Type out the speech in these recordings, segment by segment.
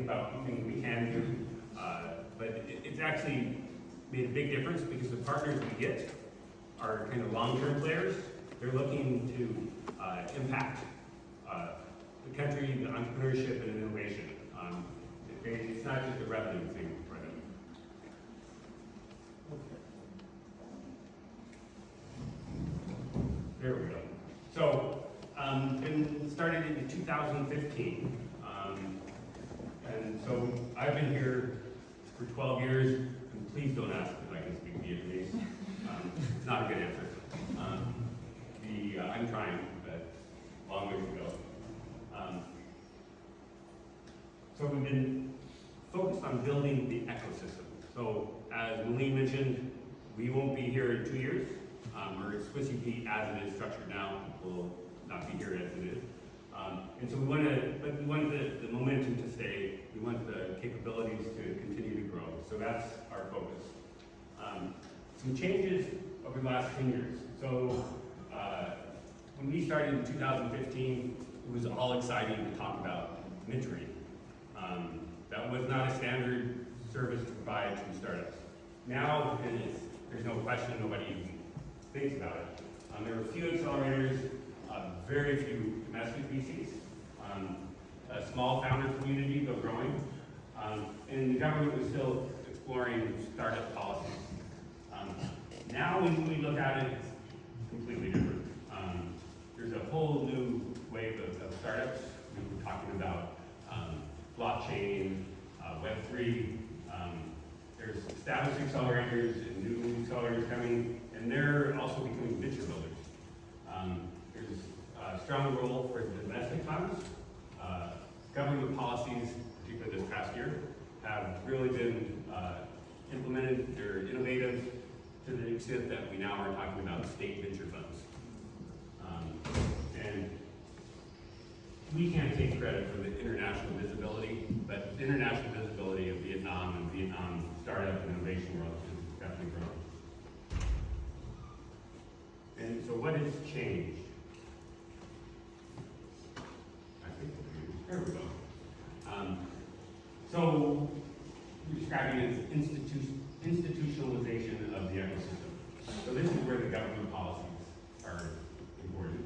about anything we can do. But it's actually made a big difference because the partners we get are kind of long-term players. They're looking to impact the country, the entrepreneurship, and innovation. It's not just a revenue thing for them. There we go. So, been started in 2015. And so I've been here for 12 years, and please don't ask if I can speak Vietnamese. It's not a good answer. I'm trying, but long ways to go. So we've been focused on building the ecosystem. So as Malene mentioned, we won't be here in 2 years. Or Squishy as it is structured now will not be here as it is. And so we wanted the momentum to stay. We want the capabilities to continue to grow. So that's our focus. Some changes over the last 10 years. So when we started in 2015, it was all exciting to talk about mentoring. That was not a standard service to provide to startups. Now it is. There's no question, nobody even thinks about it. There are a few accelerators, very few domestic VCs, a small founder community, though growing, and the government was still exploring startup policies. Now when we look at it, it's completely different. There's a whole new wave of startups. We were talking about blockchain, Web3. There's established accelerators and new accelerators coming, and they're also becoming venture builders. There's a strong role for the domestic funds. Government policies, particularly this past year, have really been implemented. They're innovative to the extent that we now are talking about state venture funds. And we can't take credit for the international visibility, but the international visibility of Vietnam and Vietnam startup and innovation world is definitely growing. And so what has changed? I think there we go. So we're describing it as institutionalization of the ecosystem. So this is where the government policies are important.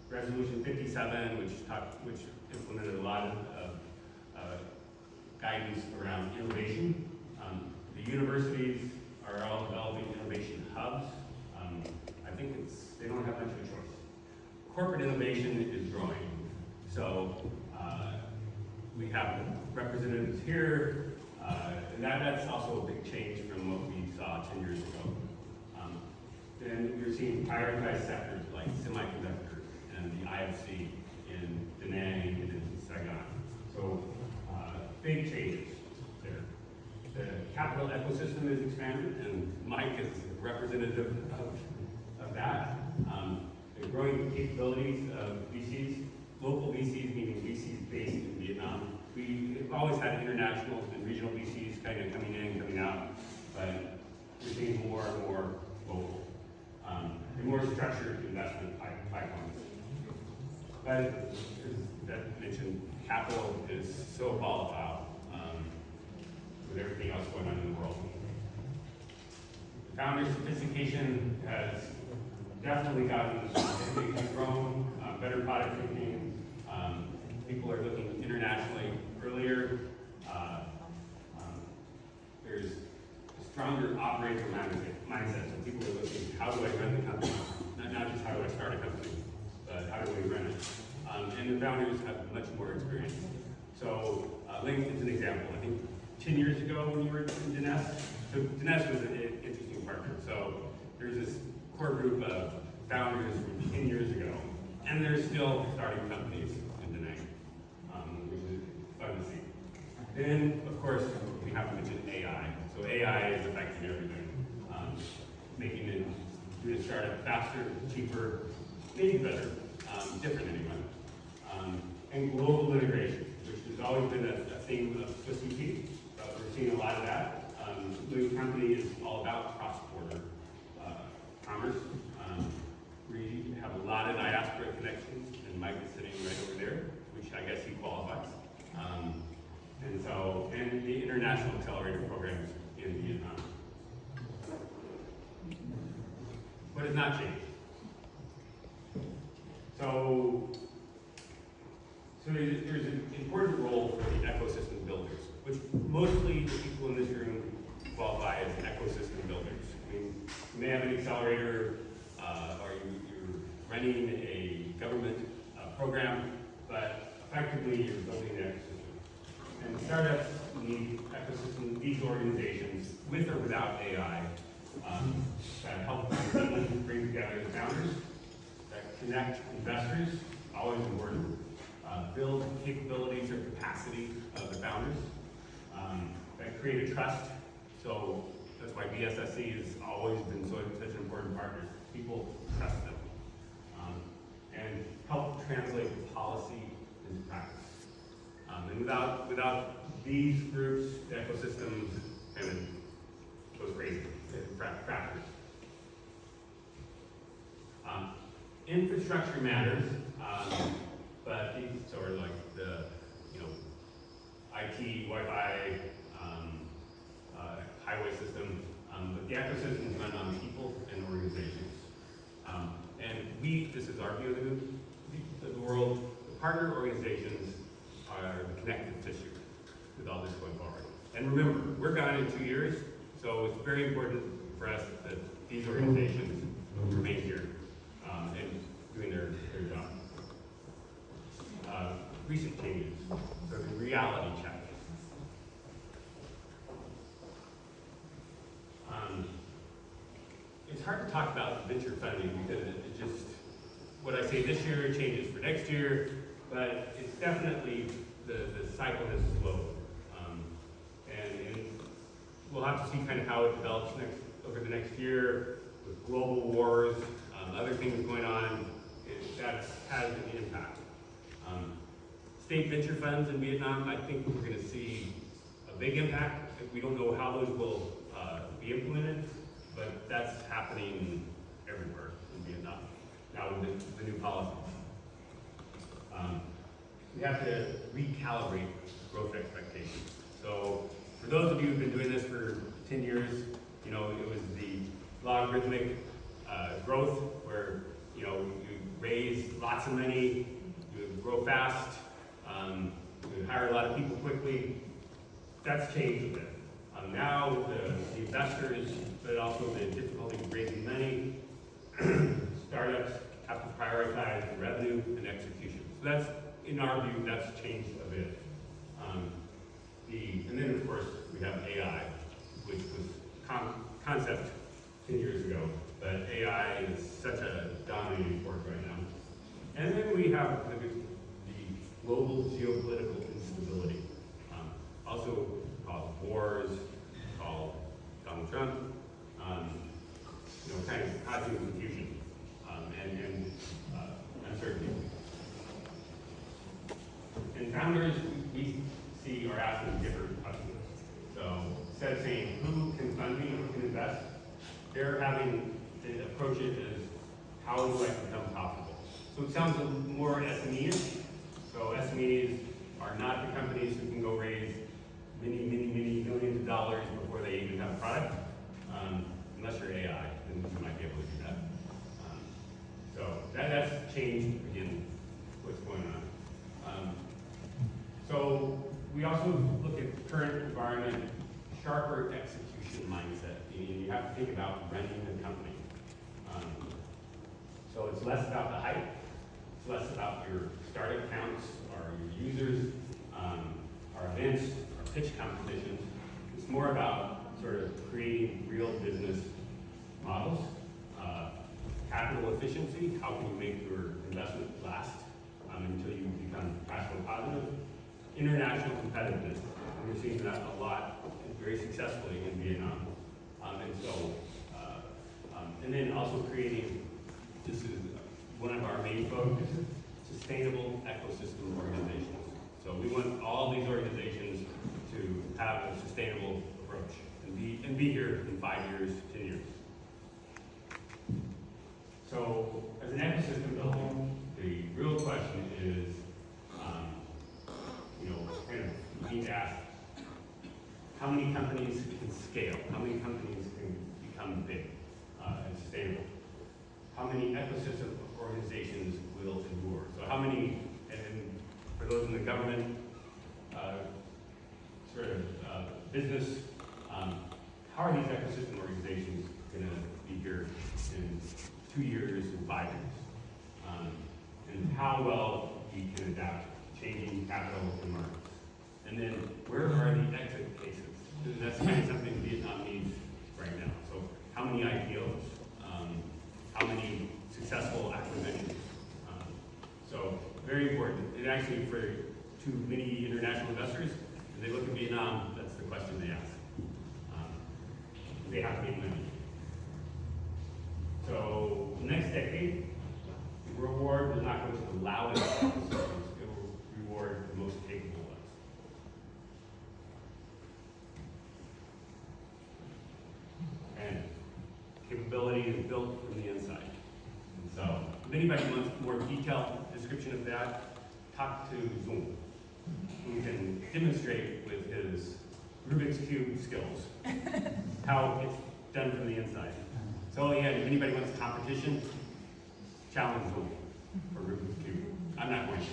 Resolution 57, which implemented a lot of guidance around innovation. The universities are all developing innovation hubs. I think they don't have much of a choice. Corporate innovation is growing. So we have representatives here, and that's also a big change from what we saw 10 years ago. Then we're seeing prioritized sectors like semiconductors and the IFC in Da Nang and in Saigon. So big changes there. The capital ecosystem is expanded, and Mike is a representative of that. The growing capabilities of VCs, local VCs, meaning VCs based in Vietnam. We've always had international and regional VCs kind of coming in and coming out, but we're seeing more and more local. And more structured investment pipelines. But as Beth mentioned, capital is so volatile with everything else going on in the world. The founder sophistication has definitely grown, better product thinking. People are looking internationally earlier. There's a stronger operator mindset. So people are looking, how do I run the company? Not just how do I start a company, but how do we run it? And the founders have much more experience. So Link is an example. I think 10 years ago when you were in Dinesh, so Dinesh was an interesting partner. So there's this core group of founders from 10 years ago, and they're still starting companies in Da Nang, which is fun to see. Then, of course, we have to mention AI. So AI is affecting everything, making it do a startup faster, cheaper, maybe better, different anyway. And global integration, which has always been a theme of SwissEP, but we're seeing a lot of that. The company is all about cross-border commerce. We have a lot of diaspora connections, and Mike is sitting right over there, which I guess he qualifies. And so So, and the international accelerator programs in Vietnam. What has not changed? So there's an important role for the ecosystem builders, which mostly the people in this room qualify as ecosystem builders. I mean, you may have an accelerator, or you're running a government program, but effectively you're building an ecosystem. And startups need ecosystem, these organizations, with or without AI, that help bring together the founders, that connect investors, always important, build capabilities or capacity of the founders, that create a trust. So that's why BSSC has always been such an important partner. People trust them, and help translate the policy into practice. And without these groups, the ecosystem kind of goes crazy, fractures. Infrastructure matters, but these sort of like the, IT, Wi-Fi, highway system, but the ecosystem is run on people and organizations. And this is our view of the world, the partner organizations are the connective tissue with all this going forward. And remember, we're gone in 2 years, so it's very important for us that these organizations remain here and doing their job. Recent changes, so the reality check. It's hard to talk about venture funding because it just, what I say this year changes for next year, but it's definitely, the cycle has slowed. And we'll have to see kind of how it develops over the next year with global wars, other things going on. That has an impact. State venture funds in Vietnam, I think we're going to see a big impact. We don't know how those will be implemented, but that's happening everywhere in Vietnam now with the new policies. We have to recalibrate growth expectations. So for those of you who've been doing this for 10 years, it was the logarithmic growth where you raise lots of money, you grow fast, you hire a lot of people quickly. That's changed a bit. Now with the investors, but also the difficulty of raising money, startups have to prioritize the revenue and execution. So that's, in our view, that's changed a bit. And then of course we have AI, which was concept 10 years ago, but AI is such a dominating force right now. And then we have the global geopolitical instability, also called wars, called Donald Trump, kind of causing confusion and uncertainty. And founders, we see, are asking different questions. So instead of saying who can fund me, who can invest, they're having to approach it as how do I become profitable? So it sounds a little more SME-ish. So SMEs are not the companies who can go raise many millions of dollars before they even have a product. Unless you're AI, then you might be able to do that. So that's changed, again, what's going on. So we also look at the current environment, sharper execution mindset. You have to think about running the company. So it's less about the hype, it's less about your startup counts or your users, our events, our pitch competitions. It's more about sort of creating real business models, capital efficiency, how can you make your investment last until you become cash flow positive, international competitiveness, and we're seeing that a lot, very successfully in Vietnam. And then also creating, this is one of our main focuses, sustainable ecosystem organizations. So we want all these organizations to have a sustainable approach and be here in 5 years, 10 years. So as an ecosystem builder, the real question is, kind of, you need to ask, how many companies can scale, how many companies can become big and sustainable, how many ecosystem organizations will endure. So how many, and for those in the government, business, how are these ecosystem organizations going to be here in 2 years and 5 years? And how well we can adapt to changing capital and markets. And then where are the exit cases? And that's kind of something Vietnam needs right now. So how many IPOs? How many successful acquisitions? So very important. And actually for too many international investors, when they look at Vietnam, that's the question they ask. They have to make money. So next decade, the reward will not go to the loudest ecosystems, it will reward the most capable ones. And capability is built from the inside. And so if anybody wants a more detailed description of that, talk to Zoom, who can demonstrate with his Rubik's Cube skills how it's done from the inside. So yeah, if anybody wants competition, challenge Zoom for Rubik's Cube. I'm not going to.